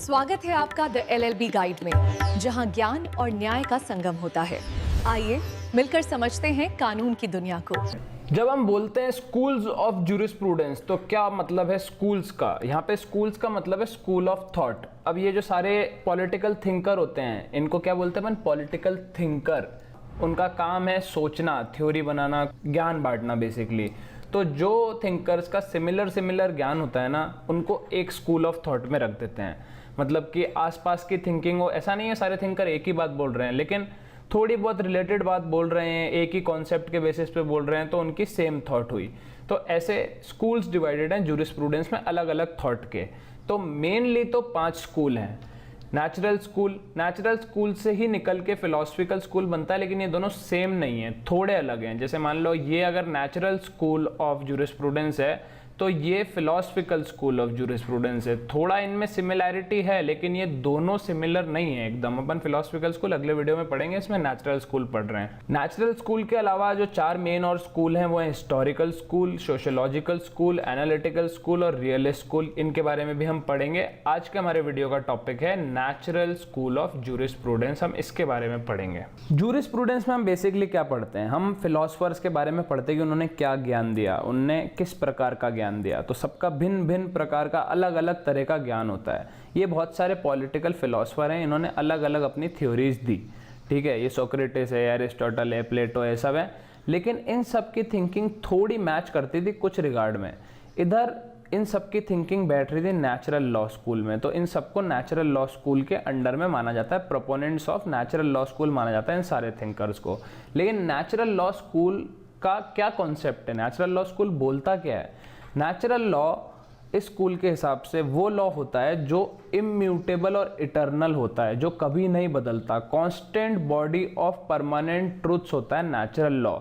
स्वागत है आपका द LLB गाइड में, जहां ज्ञान और न्याय का संगम होता है। आइए मिलकर समझते हैं कानून की दुनिया को। जब हम बोलते हैं स्कूल्स ऑफ जूरिस्प्रूडेंस तो क्या मतलब है स्कूल्स का? यहाँ पे स्कूल्स का मतलब है स्कूल ऑफ थॉट। अब ये जो सारे पॉलिटिकल थिंकर होते हैं इनको क्या बोलते हैं? Political thinker. उनका काम है सोचना, थ्योरी बनाना, ज्ञान बांटना बेसिकली। तो जो थिंकर्स का सिमिलर ज्ञान होता है ना, उनको एक स्कूल ऑफ थॉट में रख देते हैं। मतलब कि आसपास की थिंकिंग हो, ऐसा नहीं है सारे थिंकर एक ही बात बोल रहे हैं, लेकिन थोड़ी बहुत रिलेटेड बात बोल रहे हैं, एक ही कॉन्सेप्ट के बेसिस पे बोल रहे हैं, तो उनकी सेम थॉट हुई। तो ऐसे स्कूल्स डिवाइडेड हैं जूरिस्प्रूडेंस में अलग अलग थॉट के। तो मेनली तो 5 स्कूल हैं। नेचुरल स्कूल से ही निकल के फिलोसफिकल स्कूल बनता है, लेकिन ये दोनों सेम नहीं है, थोड़े अलग हैं। जैसे मान लो ये अगर नेचुरल स्कूल ऑफ जूरिस्प्रूडेंस है तो ये फिलोसफिकल स्कूल ऑफ जूरिस्प्रूडेंस है। थोड़ा इनमें सिमिलैरिटी है, लेकिन ये दोनों सिमिलर नहीं है एकदम। अपन फिलोसफिकल स्कूल अगले वीडियो में पढ़ेंगे, इसमें नेचुरल स्कूल पढ़ रहे हैं। नेचुरल स्कूल के अलावा जो 4 मेन और स्कूल हैं वो है historical school, sociological school, analytical school और रियलिस्ट स्कूल। इनके बारे में भी हम पढ़ेंगे। आज के हमारे वीडियो का टॉपिक है नेचुरल स्कूल ऑफ जूरिस्प्रूडेंस। हम इसके बारे में पढ़ेंगे। जूरिस्प्रूडेंस में हम बेसिकली क्या पढ़ते हैं? हम फिलोसफर्स के बारे में पढ़ते हैं कि उन्होंने क्या ज्ञान दिया, उनने किस प्रकार का ज्ञान दिया। तो सबका भिन्न भिन्न प्रकार का अलग अलग तरह का ज्ञान होता है। ये बहुत सारे पॉलिटिकल फिलोसफर हैं, इन्होंने अलग अलग अपनी थ्योरीज दी। ठीक है, ये सोक्रेटिस है, एरिस्टोटल है, प्लेटो है, सब है। लेकिन इन सब की थिंकिंग थोड़ी मैच करती थी कुछ रिगार्ड में। इधर इन सब की थिंकिंग बैठ रही थी नेचुरल लॉ स्कूल में, तो इन सबको नेचुरल लॉ स्कूल के अंडर में माना जाता है। Proponents of natural law school माना जाता है इन सारे थिंकर्स को। लेकिन नेचुरल लॉ स्कूल का क्या कॉन्सेप्ट है? नेचुरल लॉ स्कूल बोलता क्या है? नेचुरल लॉ इस स्कूल के हिसाब से वो लॉ होता है जो इम्यूटेबल और इटर्नल होता है, जो कभी नहीं बदलता। Constant body of permanent truths होता है नेचुरल लॉ।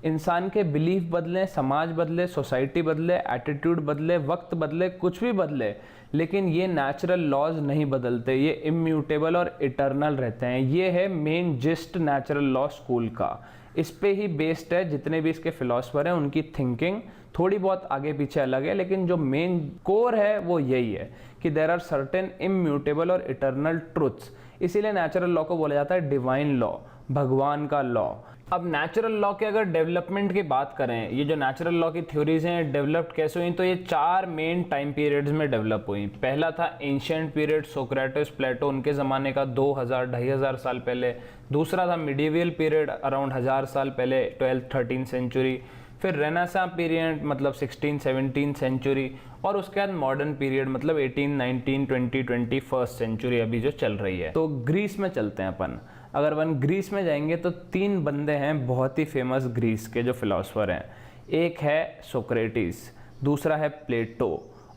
इंसान के बिलीफ बदले, समाज बदले, सोसाइटी बदले, एटीट्यूड बदले, वक्त बदले, कुछ भी बदले, लेकिन ये नेचुरल लॉज नहीं बदलते। ये इम्यूटेबल और इटर्नल रहते हैं। ये है main gist natural law school का। इस पे ही बेस्ड है जितने भी इसके फिलोसफर हैं, उनकी थिंकिंग थोड़ी बहुत आगे पीछे अलग है, लेकिन जो मेन कोर है वो यही है कि देयर आर सर्टेन इम्यूटेबल और इटर्नल ट्रुथ्स। इसीलिए नेचुरल लॉ को बोला जाता है डिवाइन लॉ, भगवान का लॉ। अब नेचुरल लॉ के अगर डेवलपमेंट की बात करें, ये जो नेचुरल लॉ की थ्योरीज हैं डेवलप्ड कैसे हुई, तो ये 4 मेन टाइम पीरियड्स में डेवलप हुई। पहला था एंशिएंट पीरियड, सोक्रेटिस, प्लेटो, उनके ज़माने का 2000-2500 साल पहले। दूसरा था मिडिवियल पीरियड, अराउंड 1000 साल पहले, 12th-13th सेंचुरी। फिर रेनेसां पीरियड मतलब 16th-17th सेंचुरी। और उसके बाद मॉडर्न पीरियड मतलब 18, 19, 20, 21st सेंचुरी अभी जो चल रही है। तो ग्रीस में चलते हैं अपन। अगर अपन ग्रीस में जाएंगे तो 3 बंदे हैं बहुत ही फेमस ग्रीस के जो फिलोसफर हैं। एक है सोक्रेटिस, दूसरा है प्लेटो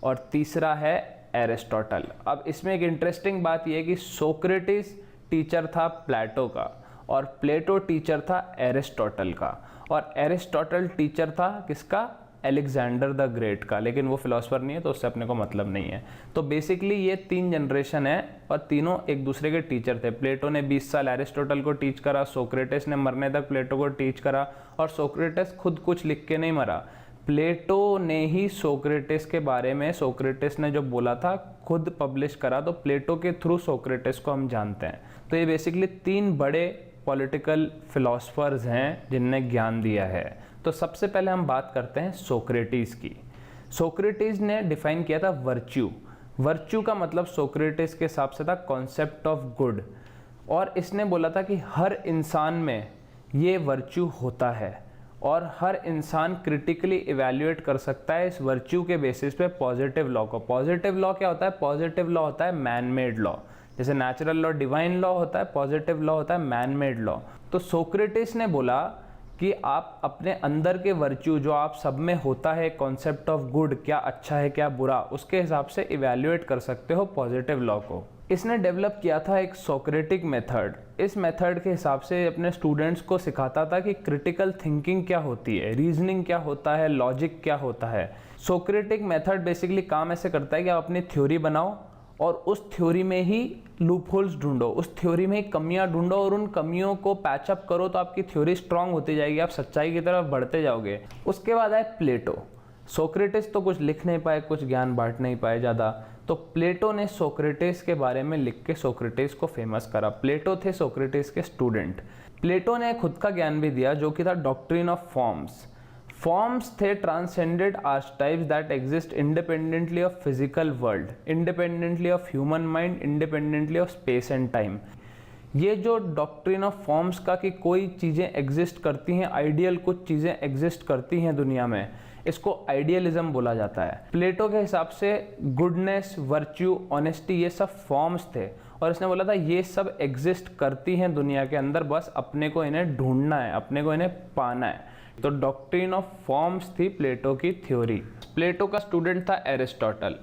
और तीसरा है एरिस्टोटल। अब इसमें एक इंटरेस्टिंग बात यह है कि सोक्रेटिस टीचर था प्लेटो का और प्लेटो टीचर था एरिस्टोटल का, और एरिस्टोटल टीचर था किसका? अलेक्जेंडर द ग्रेट का। लेकिन वो फिलोसफर नहीं है तो उससे अपने को मतलब नहीं है। तो बेसिकली ये 3 जनरेशन है और तीनों एक दूसरे के टीचर थे। प्लेटो ने 20 साल एरिस्टोटल को टीच करा, सोक्रेटिस ने मरने तक प्लेटो को टीच करा, और सोक्रेटिस खुद कुछ लिख के नहीं मरा। प्लेटो ने ही सोक्रेटिस के बारे में, सोक्रेटिस ने जो बोला था, खुद पब्लिश करा। तो प्लेटो के थ्रू सोक्रेटिस को हम जानते हैं। तो ये बेसिकली 3 बड़े पॉलिटिकल फिलोसफर्स हैं जिनने ज्ञान दिया है। तो सबसे पहले हम बात करते हैं सोक्रेटिस की। सोक्रेटिस ने डिफाइन किया था वर्च्यू। वर्च्यू का मतलब सोक्रेटिस के हिसाब से था कॉन्सेप्ट ऑफ गुड, और इसने बोला था कि हर इंसान में ये वर्च्यू होता है और हर इंसान क्रिटिकली इवैल्यूएट कर सकता है इस वर्च्यू के बेसिस पे पॉजिटिव लॉ को। पॉजिटिव लॉ क्या होता है? पॉजिटिव लॉ होता है मैन मेड लॉ। जैसे नेचुरल लॉ डिवाइन लॉ होता है, पॉजिटिव लॉ होता है मैन मेड लॉ। तो सोक्रेटिस ने बोला कि आप अपने अंदर के वर्च्यू जो आप सब में होता है, कॉन्सेप्ट ऑफ गुड, क्या अच्छा है क्या बुरा, उसके हिसाब से इवैल्यूएट कर सकते हो पॉजिटिव लॉ को। इसने डेवलप किया था एक सोक्रेटिक मेथड। इस मेथड के हिसाब से अपने स्टूडेंट्स को सिखाता था कि क्रिटिकल थिंकिंग क्या होती है, रीजनिंग क्या होता है, लॉजिक क्या होता है। सोक्रेटिक मेथड बेसिकली काम ऐसे करता है कि आप अपनी थ्योरी बनाओ और उस थ्योरी में ही लूपहोल्स ढूंढो, उस थ्योरी में ही कमियां ढूंढो और उन कमियों को पैचअप करो, तो आपकी थ्योरी स्ट्रांग होती जाएगी, आप सच्चाई की तरफ बढ़ते जाओगे। उसके बाद आए प्लेटो। सोक्रेटिस तो कुछ लिख नहीं पाए, कुछ ज्ञान बांट नहीं पाए ज़्यादा, तो प्लेटो ने सोक्रेटिस के बारे में लिख के सोक्रेटिस को फेमस करा। प्लेटो थे सोक्रेटिस के स्टूडेंट। प्लेटो ने खुद का ज्ञान भी दिया जो कि था डॉक्ट्रिन ऑफ फॉर्म्स। फॉर्म्स थे ट्रांसेंडेड आर्chetypes that exist independently of physical world, independently of human mind, independently of space and time. ये जो डॉक्ट्रिन ऑफ फॉर्म्स का कि कोई चीज़ें एग्जिस्ट करती हैं, आइडियल कुछ चीज़ें एग्जिस्ट करती हैं दुनिया में, इसको आइडियलिज्म बोला जाता है। प्लेटो के हिसाब से गुडनेस, वर्च्यू, ऑनेस्टी ये सब फॉर्म्स थे और इसने बोला था ये सब एग्जिस्ट करती हैं दुनिया के अंदर, बस अपने को इन्हें ढूंढना है, अपने को इन्हें पाना है। तो डॉक्ट्रिन ऑफ फॉर्म्स थी प्लेटो की थ्योरी। प्लेटो का स्टूडेंट था एरिस्टोटल।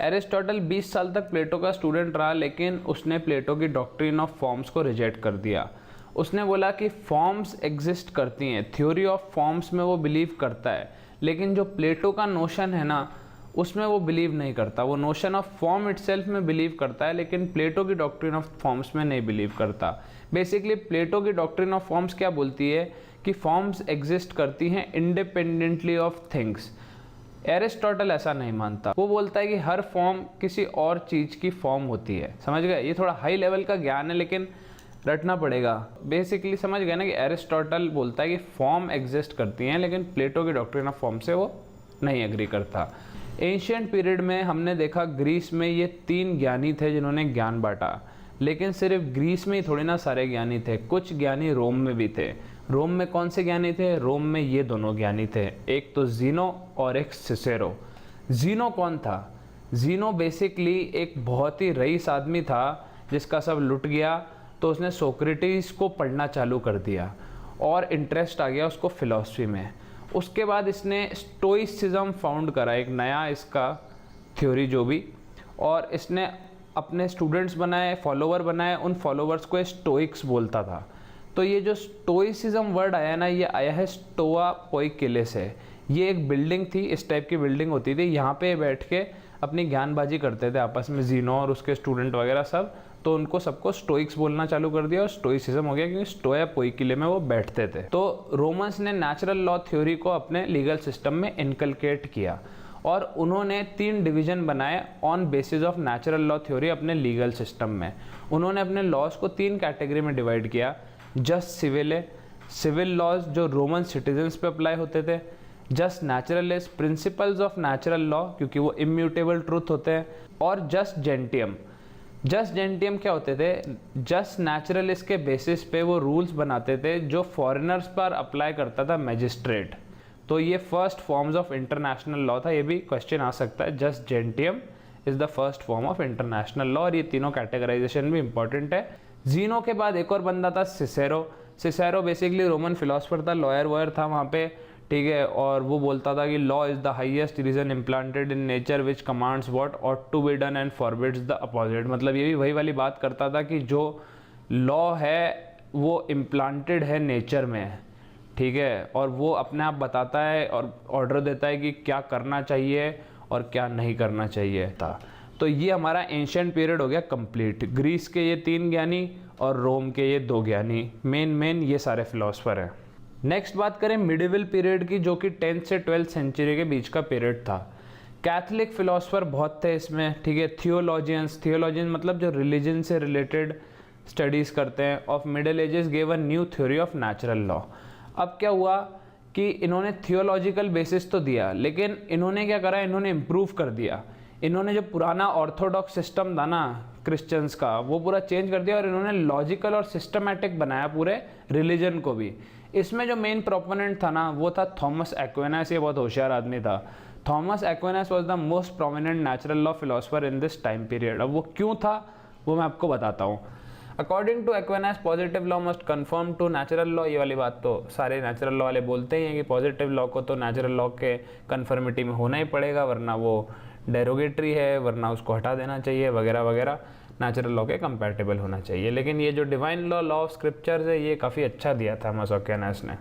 एरिस्टोटल 20 साल तक प्लेटो का स्टूडेंट रहा, लेकिन उसने प्लेटो की डॉक्ट्रिन ऑफ फॉर्म्स को रिजेक्ट कर दिया। उसने बोला कि फॉर्म्स एग्जिस्ट करती हैं, थ्योरी ऑफ फॉर्म्स में वो बिलीव करता है, लेकिन जो प्लेटो का नोशन है ना उसमें वो बिलीव नहीं करता। वो नोशन ऑफ फॉर्म इटसेल्फ में बिलीव करता है, लेकिन प्लेटो की डॉक्ट्रिन ऑफ फॉर्म्स में नहीं बिलीव करता। बेसिकली प्लेटो की डॉक्ट्रिन ऑफ फॉर्म्स क्या बोलती है कि फॉर्म्स एग्जिस्ट करती हैं इंडिपेंडेंटली ऑफ थिंग्स। एरिस्टोटल ऐसा नहीं मानता। वो बोलता है कि हर फॉर्म किसी और चीज़ की फॉर्म होती है। समझ गए? ये थोड़ा हाई लेवल का ज्ञान है लेकिन रटना पड़ेगा। बेसिकली समझ गए ना कि एरिस्टोटल बोलता है कि फॉर्म एग्जिस्ट करती हैं, लेकिन प्लेटो की डॉक्ट्रिन ऑफ फॉर्म से वो नहीं एग्री करता। एंशिएंट पीरियड में हमने देखा ग्रीस में ये 3 ज्ञानी थे जिन्होंने ज्ञान बांटा, लेकिन सिर्फ ग्रीस में ही थोड़ी ना सारे ज्ञानी थे, कुछ ज्ञानी रोम में भी थे। रोम में कौन से ज्ञानी थे? रोम में ये दोनों ज्ञानी थे, एक तो जीनो और एक सिसेरो। जीनो कौन था? जीनो बेसिकली एक बहुत ही रईस आदमी था जिसका सब लुट गया, तो उसने सोक्रेटिस को पढ़ना चालू कर दिया और इंटरेस्ट आ गया उसको फिलॉसफी में। उसके बाद इसने स्टोइसिज्म फाउंड करा, एक नया इसका थ्योरी जो भी, और इसने अपने स्टूडेंट्स बनाए, फॉलोवर बनाए, उन फॉलोवर्स को स्टोइक्स बोलता था। तो ये जो स्टोइसिज्म वर्ड आया ना, ये आया है स्टोआ पोइकिले से। ये एक बिल्डिंग थी, इस टाइप की बिल्डिंग होती थी, यहाँ पे बैठ के अपनी ज्ञानबाजी करते थे आपस में जीनो और उसके स्टूडेंट वगैरह सब। तो उनको सबको स्टोइक्स बोलना चालू कर दिया और स्टोइसिज्म हो गया, क्योंकि स्टोया पोइकिले में वो बैठते थे। तो रोमन्स ने नेचुरल लॉ थ्योरी को अपने लीगल सिस्टम में इनकलकेट किया और उन्होंने 3 डिवीजन बनाए on basis of natural law theory अपने लीगल सिस्टम में। उन्होंने अपने लॉज को 3 कैटेगरी में डिवाइड किया। जस्ट सिविले, सिविल लॉज जो रोमन सिटीजन्स पे अप्लाई होते थे। Just naturalist, principles of natural law, क्योंकि वो इम्यूटेबल ट्रूथ होते हैं। और जस्ट जेंटियम। जस्ट जेंटियम क्या होते थे? जस्ट नेचुरलिस्ट के बेसिस पे वो रूल्स बनाते थे जो फॉरेनर्स पर अप्लाई करता था मैजिस्ट्रेट। तो ये first forms of international law था। ये भी क्वेश्चन आ सकता है, jus gentium is the first form of international law, और ये तीनों कैटेगराइजेशन भी इंपॉर्टेंट है। जीनो के बाद एक और बंदा था Cicero. Cicero basically Roman philosopher था, लॉयर वॉयर था वहाँ पे, ठीक है। और वो बोलता था कि law is the highest reason implanted in nature which commands what ought to be done and forbids the opposite. मतलब ये भी वही वाली बात करता था कि जो लॉ है वो इम्प्लांटेड है नेचर में, ठीक है, और वो अपने आप बताता है और ऑर्डर देता है कि क्या करना चाहिए और क्या नहीं करना चाहिए था। तो ये हमारा एंशिएंट पीरियड हो गया कंप्लीट। ग्रीस के ये 3 ज्ञानी और रोम के ये 2 ज्ञानी, मेन ये सारे फिलोसफर हैं। नेक्स्ट बात करें मिडिवल पीरियड की, जो कि 10th से 12th सेंचुरी के बीच का पीरियड था। कैथलिक फिलोसफर बहुत थे इसमें, ठीक है। थियोलॉजियंस मतलब जो रिलीजन से रिलेटेड स्टडीज़ करते हैं of middle ages gave a new theory of natural law. अब क्या हुआ कि इन्होंने थियोलॉजिकल बेसिस तो दिया, लेकिन इन्होंने क्या करा, इन्होंने इम्प्रूव कर दिया। इन्होंने जो पुराना ऑर्थोडॉक्स सिस्टम था ना क्रिश्चियंस का, वो पूरा चेंज कर दिया और इन्होंने लॉजिकल और सिस्टमैटिक बनाया पूरे रिलीजन को भी। इसमें जो मेन प्रोपोनेंट था ना वो था थॉमस एक्विनास। ये बहुत होशियार आदमी था। Thomas Aquinas was the most prominent natural law philosopher in this time period. अब वो क्यों था वो मैं आपको बताता हूँ। According to Aquinas positive law must confirm to natural law. ये वाली बात तो सारे नेचुरल लॉ वाले बोलते ही हैं कि पॉजिटिव लॉ को तो नेचुरल लॉ के कन्फर्मिटी में होना ही पड़ेगा, वरना वो डेरोगेटरी है, वरना उसको हटा देना चाहिए वगैरह वगैरह, नेचुरल लॉ के कंपैटिबल होना चाहिए। लेकिन ये जो divine law, law of scriptures है, ये काफ़ी अच्छा दिया था थॉमस एक्विनास ने।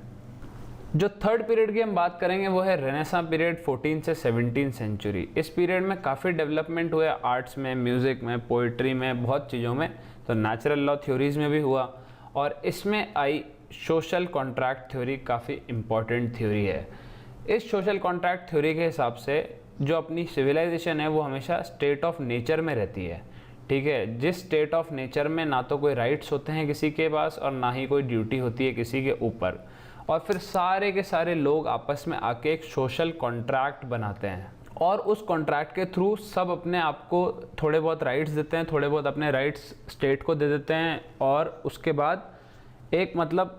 जो थर्ड पीरियड की हम बात करेंगे वो है रेनेसां पीरियड 14 से 17 सेंचुरी। इस पीरियड में काफ़ी डेवलपमेंट हुआ आर्ट्स में, म्यूज़िक में, पोइट्री में, बहुत चीज़ों में। तो नेचुरल लॉ थ्योरीज में भी हुआ और इसमें आई सोशल कॉन्ट्रैक्ट थ्योरी, काफ़ी इम्पॉर्टेंट थ्योरी है। इस सोशल कॉन्ट्रैक्ट थ्योरी के हिसाब से जो अपनी सिविलाइजेशन है वो हमेशा स्टेट ऑफ नेचर में रहती है, ठीक है। जिस स्टेट ऑफ नेचर में ना तो कोई राइट्स होते हैं किसी के पास और ना ही कोई ड्यूटी होती है किसी के ऊपर, और फिर सारे के सारे लोग आपस में आके एक सोशल कॉन्ट्रैक्ट बनाते हैं और उस कॉन्ट्रैक्ट के थ्रू सब अपने आप को थोड़े बहुत राइट्स देते हैं, थोड़े बहुत अपने राइट्स स्टेट को दे देते हैं, और उसके बाद एक मतलब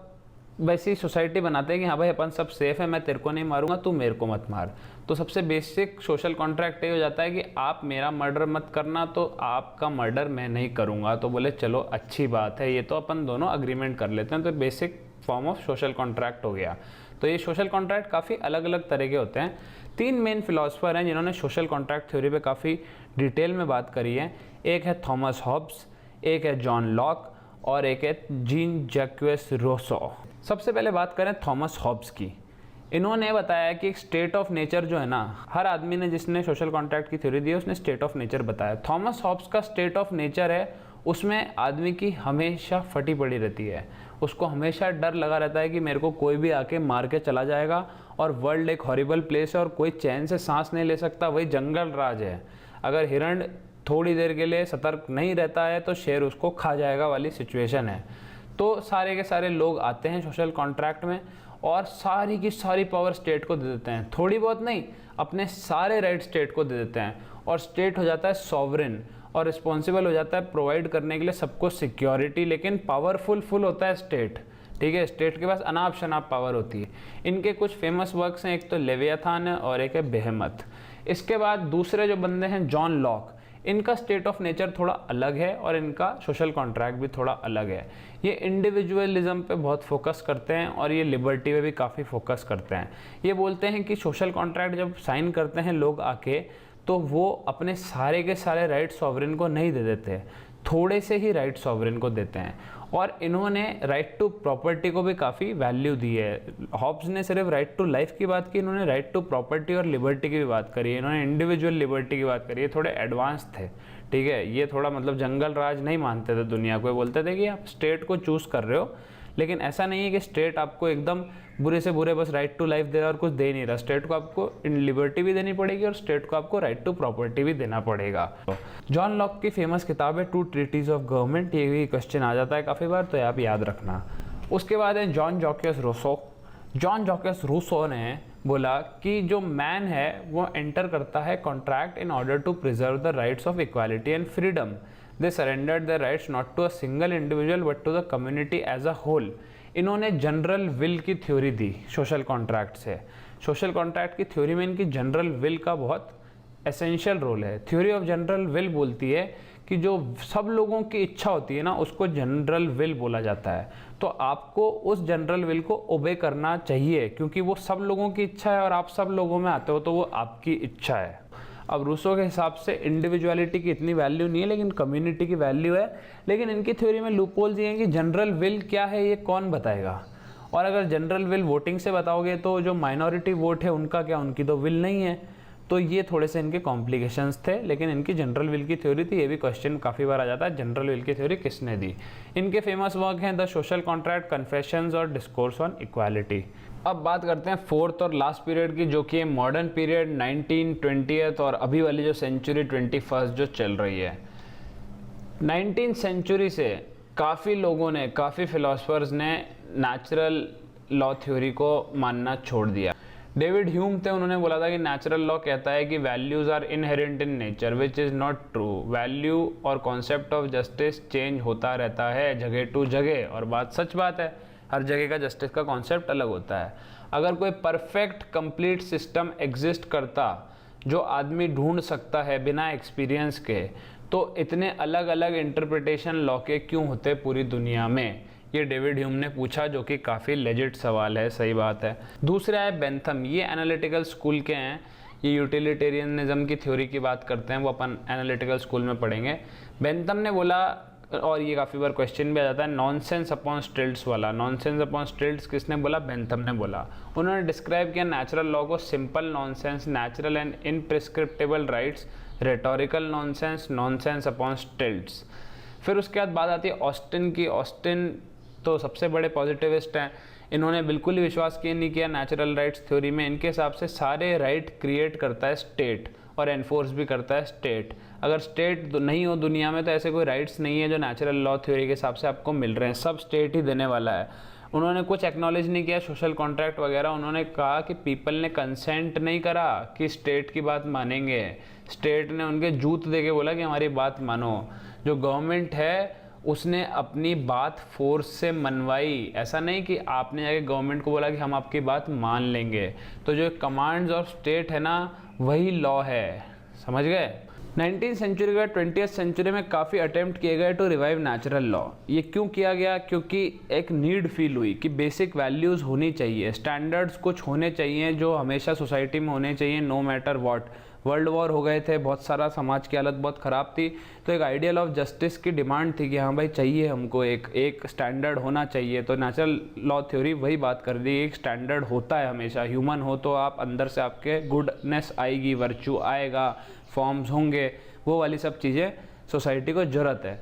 वैसी सोसाइटी बनाते हैं कि हाँ भाई अपन सब सेफ है, मैं तेरे को नहीं मारूंगा, तू मेरे को मत मार। तो सबसे बेसिक सोशल कॉन्ट्रैक्ट ये हो जाता है कि आप मेरा मर्डर मत करना, तो आपका मर्डर मैं नहीं करूंगा। तो बोले चलो अच्छी बात है, ये तो अपन दोनों अग्रीमेंट कर लेते हैं, तो basic form of social contract हो गया। तो ये सोशल कॉन्ट्रैक्ट काफ़ी अलग अलग तरह के होते हैं। 3 मेन फिलोसफर हैं जिन्होंने सोशल कॉन्ट्रैक्ट थ्योरी पे काफ़ी डिटेल में बात करी है। एक है थॉमस हॉब्स, एक है जॉन लॉक और एक है जीन जैक्वेस रूसो। सबसे पहले बात करें थॉमस हॉब्स की। इन्होंने बताया कि एक स्टेट ऑफ नेचर जो है ना, हर आदमी ने जिसने सोशल कॉन्ट्रैक्ट की थ्योरी दी है उसने स्टेट ऑफ नेचर बताया। थॉमस हॉब्स का स्टेट ऑफ नेचर है उसमें आदमी की हमेशा फटी पड़ी रहती है, उसको हमेशा डर लगा रहता है कि मेरे को कोई भी आके मार के चला जाएगा, और वर्ल्ड एक हॉरिबल प्लेस है और कोई चैन से सांस नहीं ले सकता, वही जंगल राज है। अगर हिरण थोड़ी देर के लिए सतर्क नहीं रहता है तो शेर उसको खा जाएगा वाली सिचुएशन है। तो सारे के सारे लोग आते हैं सोशल कॉन्ट्रैक्ट में और सारी की सारी पावर स्टेट को दे देते हैं, थोड़ी बहुत नहीं, अपने सारे राइट स्टेट को दे देते हैं, और स्टेट हो जाता है सॉवरेन और रिस्पॉन्सिबल हो जाता है प्रोवाइड करने के लिए सबको सिक्योरिटी। लेकिन पावरफुल होता है स्टेट, ठीक है। स्टेट के पास अनाप शनाप पावर होती है। इनके कुछ फेमस वर्क्स हैं, एक तो लेवियाथान है और एक है बेहेमथ। इसके बाद दूसरे जो बंदे हैं जॉन लॉक, इनका स्टेट ऑफ नेचर थोड़ा अलग है और इनका सोशल कॉन्ट्रैक्ट भी थोड़ा अलग है। ये इंडिविजुअलिज्म पे बहुत फोकस करते हैं और ये लिबर्टी पे भी काफ़ी फोकस करते हैं। ये बोलते हैं कि सोशल कॉन्ट्रैक्ट जब साइन करते हैं लोग आके, तो वो अपने सारे के सारे राइट सॉवरेन को नहीं दे देते, थोड़े से ही राइट सॉवरेन को देते हैं। और इन्होंने राइट टू प्रॉपर्टी को भी काफ़ी वैल्यू दी है। हॉब्स ने सिर्फ राइट टू लाइफ की बात की, इन्होंने राइट टू प्रॉपर्टी और लिबर्टी की भी बात करी है, इन्होंने इंडिविजुअल लिबर्टी की बात करी है। थोड़े एडवांस थे, ठीक है। ये थोड़ा मतलब जंगल राज नहीं मानते थे दुनिया को, बोलते थे कि आप स्टेट को चूज़ कर रहे हो, लेकिन ऐसा नहीं है कि स्टेट आपको एकदम बुरे से बुरे बस राइट टू लाइफ दे रहा है और कुछ दे नहीं रहा। स्टेट को आपको लिबर्टी भी देनी पड़ेगी और स्टेट को आपको राइट टू प्रॉपर्टी भी देना पड़ेगा। जॉन लॉक की फेमस किताब है 2 ट्रीटीज ऑफ गवर्नमेंट, ये भी क्वेश्चन आ जाता है काफ़ी बार, तो आप याद रखना। उसके बाद है जॉन जैक्वेस रूसो। जॉन जैक्वेस रूसो ने बोला कि जो मैन है वो एंटर करता है contract in order to preserve the rights of equality and freedom. They surrendered their rights not to a single individual but to the community as a whole। इन्होंने जनरल विल की थ्योरी दी social contract से। Social contract की theory में इनकी general will का बहुत essential role है। Theory of general will बोलती है कि जो सब लोगों की इच्छा होती है ना, उसको जनरल विल बोला जाता है। तो आपको उस जनरल विल को ओबे करना चाहिए, क्योंकि वो सब लोगों की इच्छा है और आप सब लोगों में आते हो तो वो आपकी इच्छा है। अब रूसो के हिसाब से इंडिविजुअलिटी की इतनी वैल्यू नहीं है, लेकिन कम्युनिटी की वैल्यू है। लेकिन इनकी थ्योरी में लूपहोल्स ये हैं कि जनरल विल क्या है ये कौन बताएगा, और अगर जनरल विल वोटिंग से बताओगे तो जो माइनॉरिटी वोट है उनका क्या, उनकी तो विल नहीं है। तो ये थोड़े से इनके कॉम्प्लिकेशंस थे, लेकिन इनकी जनरल विल की थ्योरी थी। ये भी क्वेश्चन काफ़ी बार आ जाता है, जनरल विल की थ्योरी किसने दी। इनके फेमस वर्क हैं द सोशल कॉन्ट्रैक्ट, कन्फेशंस और डिस्कोर्स ऑन इक्वालिटी। अब बात करते हैं 4th और लास्ट पीरियड की, जो कि मॉडर्न पीरियड 1920th और अभी वाली जो सेंचुरी 21st जो चल रही है। 19th सेंचुरी से काफ़ी लोगों ने, काफ़ी फिलोसफर्स ने नेचुरल लॉ थ्योरी को मानना छोड़ दिया। डेविड ह्यूम थे, उन्होंने बोला था कि नेचुरल लॉ कहता है कि values are inherent in nature which is not true. Value और कॉन्सेप्ट ऑफ जस्टिस चेंज होता रहता है जगह टू जगह, और बात सच बात है, हर जगह का जस्टिस का कॉन्सेप्ट अलग होता है। अगर कोई परफेक्ट कंप्लीट सिस्टम एग्जिस्ट करता जो आदमी ढूंढ सकता है बिना एक्सपीरियंस के, तो इतने अलग अलग इंटरप्रिटेशन लॉ के क्यों होते पूरी दुनिया में, ये डेविड ह्यूम ने पूछा, जो कि काफ़ी लेजिट सवाल है, सही बात है। दूसरा है बेंथम, ये एनालिटिकल स्कूल के हैं, ये यूटिलिटेरियनिज्म की थ्योरी की बात करते हैं, वो अपन एनालिटिकल स्कूल में पढ़ेंगे। बेंथम ने बोला, और ये काफ़ी बार क्वेश्चन भी आ जाता है, नॉनसेंस अपॉन स्टिल्ट्स वाला। नॉनसेंस अपॉन स्टिल्ट्स किसने बोला? बेंथम ने बोला। उन्होंने डिस्क्राइब किया नेचुरल लॉ को simple nonsense, natural and imprescriptible rights, rhetorical nonsense, nonsense upon stilts. फिर उसके बाद बात आती है ऑस्टिन की। ऑस्टिन तो सबसे बड़े पॉजिटिविस्ट हैं, इन्होंने बिल्कुल ही विश्वास किया नहीं किया नेचुरल राइट्स थ्योरी में। इनके हिसाब से सारे राइट क्रिएट करता है स्टेट और एनफोर्स भी करता है स्टेट। अगर स्टेट नहीं हो दुनिया में तो ऐसे कोई राइट्स नहीं है जो नेचुरल लॉ थ्योरी के हिसाब से आपको मिल रहे हैं, सब स्टेट ही देने वाला है। उन्होंने कुछ एक्नॉलेज नहीं किया सोशल कॉन्ट्रैक्ट वगैरह। उन्होंने कहा कि पीपल ने कंसेंट नहीं करा कि स्टेट की बात मानेंगे, स्टेट ने उनके जूत दे के बोला कि हमारी बात मानो। जो गवर्नमेंट है उसने अपनी बात फोर्स से मनवाई, ऐसा नहीं कि आपने जाके गवर्नमेंट को बोला कि हम आपकी बात मान लेंगे। तो जो कमांड्स ऑफ स्टेट है ना वही लॉ है, समझ गए। 19th सेंचुरी का 20th सेंचुरी में काफ़ी अटेम्प्ट किए गए टू रिवाइव नेचुरल लॉ। ये क्यों किया गया? क्योंकि एक नीड फील हुई कि बेसिक वैल्यूज़ होनी चाहिए, स्टैंडर्ड्स कुछ होने चाहिए जो हमेशा सोसाइटी में होने चाहिए no matter what. World war हो गए थे, बहुत सारा समाज की हालत बहुत ख़राब थी, तो एक आइडियल ऑफ जस्टिस की डिमांड थी कि हाँ भाई चाहिए हमको एक स्टैंडर्ड होना चाहिए। तो नेचुरल लॉ थ्योरी वही बात कर दी, एक स्टैंडर्ड होता है हमेशा। ह्यूमन हो तो आप अंदर से आपके गुडनेस आएगी, वर्च्यू आएगा, फॉर्म्स होंगे, वो वाली सब चीज़ें सोसाइटी को ज़रूरत है।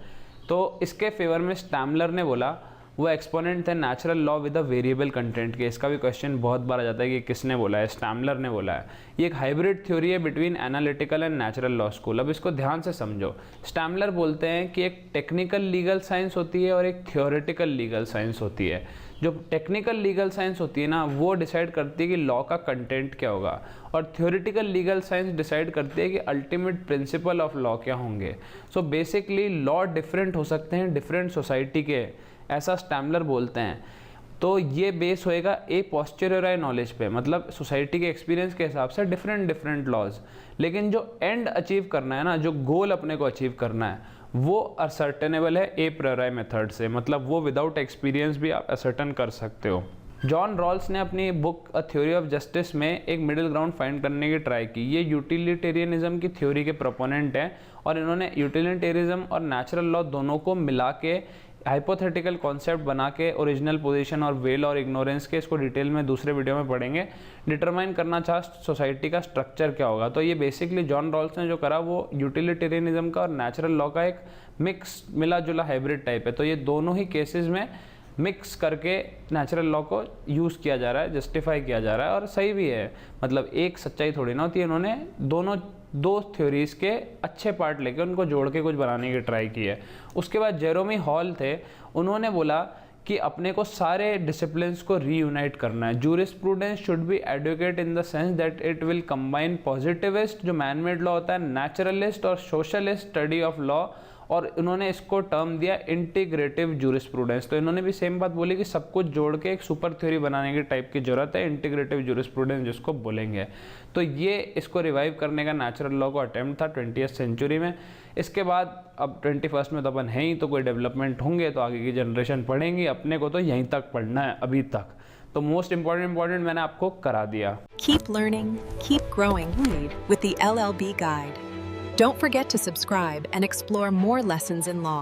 तो इसके फेवर में स्टैमलर ने बोला, वो एक्सपोनेंट थे natural law with a variable content के। इसका भी क्वेश्चन बहुत बार आ जाता है कि किसने बोला है, स्टैमलर ने बोला है। ये एक हाइब्रिड थ्योरी है between analytical and natural law school. अब इसको ध्यान से समझो। स्टैमलर बोलते हैं कि एक टेक्निकल लीगल साइंस होती है और एक थियोरेटिकल लीगल साइंस होती है। जो टेक्निकल लीगल साइंस होती है ना वो डिसाइड करती है कि लॉ का कंटेंट क्या होगा, और थ्योरेटिकल लीगल साइंस डिसाइड करती है कि अल्टीमेट प्रिंसिपल ऑफ लॉ क्या होंगे। सो बेसिकली लॉ डिफरेंट हो सकते हैं डिफरेंट सोसाइटी के, ऐसा स्टैमलर बोलते हैं। तो ये बेस होएगा ए पोस्टेरियरी नॉलेज पे, मतलब सोसाइटी के एक्सपीरियंस के हिसाब से डिफरेंट लॉज। लेकिन जो एंड अचीव करना है ना, जो गोल अपने को अचीव करना है, वो असर्टेनेबल है ए प्रायोरी मेथड से, मतलब वो विदाउट एक्सपीरियंस भी आप असर्टन कर सकते हो। जॉन रॉल्स ने अपनी book a theory of justice में एक मिडिल ग्राउंड फाइंड करने की ट्राई की। ये यूटिलिटेरियनिज्म की थ्योरी के प्रोपोनेंट हैं और इन्होंने यूटिलिटेरिज्म और नेचुरल लॉ दोनों को मिला के हाइपोथेटिकल कॉन्सेप्ट बना के ओरिजिनल पोजीशन और वेल और इग्नोरेंस के, इसको डिटेल में दूसरे वीडियो में पढ़ेंगे, डिटरमाइन करना चाह सोसाइटी का स्ट्रक्चर क्या होगा। तो ये बेसिकली जॉन रॉल्स ने जो करा वो यूटिलिटेरियनिज्म का और नेचुरल लॉ का एक मिक्स मिला जुला हाइब्रिड टाइप है। तो ये दोनों ही केसेस में मिक्स करके नेचुरल लॉ को यूज़ किया जा रहा है, जस्टिफाई किया जा रहा है, और सही भी है। मतलब एक सच्चाई थोड़ी ना होती है, इन्होंने दो थ्योरीज के अच्छे पार्ट लेके उनको जोड़ के कुछ बनाने की ट्राई की है। उसके बाद जेरोमी हॉल थे, उन्होंने बोला कि अपने को सारे डिसिप्लिन्स को रीयूनाइट करना है। Jurisprudence should be advocate in the sense that it will combine positivist जो मैनमेड लॉ होता है, नेचुरलिस्ट और सोशलिस्ट स्टडी ऑफ लॉ, और इन्होंने इसको टर्म दिया इंटीग्रेटिव जूरिस्प्रूडेंस। तो इन्होंने भी सेम बात बोली कि सब कुछ जोड़ के एक सुपर थ्योरी बनाने की टाइप की जरूरत है, इंटीग्रेटिव जूरिस्प्रूडेंस जिसको बोलेंगे। तो ये इसको रिवाइव करने का नेचुरल लॉ को अटेम्प्ट था 20th सेंचुरी में। इसके बाद अब 21st में तो अपन है ही, तो कोई डेवलपमेंट होंगे तो आगे की जनरेशन पढ़ेंगी, अपने को तो यहीं तक पढ़ना है अभी तक। तो मोस्ट इंपॉर्टेंट मैंने आपको करा दिया। Keep learning, keep growing with the LLB Guide. Don't forget to subscribe and explore more lessons in law.